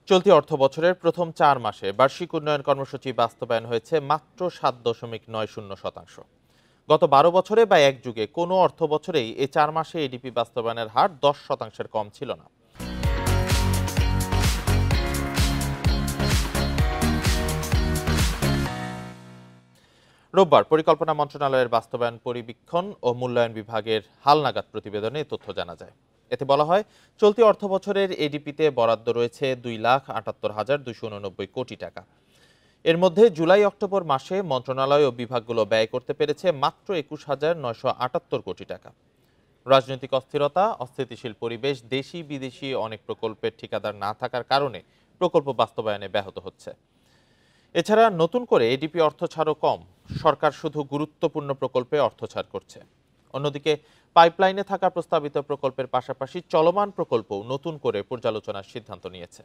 চলতি অর্থবছরের প্রথম ৪ মাসে বার্ষিক উন্নয়ন কর্মসূচি বাস্তবায়ন হয়েছে মাত্র ৭.৯০%। গত ১২ বছরে বা এক যুগে কোনো অর্থবছরেই এই ৪ মাসে এডিপি বাস্তবায়নের হার ১০%-এর কম ছিল না। রোববার পরিকল্পনা মন্ত্রণালয়ের বাস্তবায়ন পরিবীক্ষণ ও মূল্যায়ন বিভাগের হালনাগাদ প্রতিবেদনে এ তথ্য জানা যায়। এতে বলা হয়, চলতি অর্থবছরের এডিপিতে বরাদ্দ রয়েছে ২,৭৮,২৮৯ কোটি টাকা। এর মধ্যে জুলাই অক্টোবর মাসে মন্ত্রণালয় ও বিভাগগুলো ব্যয় করতে পেরেছে মাত্র ২১,৯৭৮ কোটি টাকা। রাজনৈতিক অস্থিরতা, অস্থিতিশীল পরিবেশ, দেশি বিদেশি অনেক প্রকল্পের ঠিকাদার না থাকার কারণে প্রকল্প বাস্তবায়নে ব্যাহত হচ্ছে। এছাড়া নতুন করে এডিপি অর্থ ছাড়ও কম, সরকার শুধু গুরুত্বপূর্ণ প্রকল্পে অর্থ ছাড় করছে। অন্যদিকে পাইপলাইনে থাকা প্রস্তাবিত প্রকল্পের পাশাপাশি চলমান প্রকল্পও নতুন করে পর্যালোচনার সিদ্ধান্ত নিয়েছে।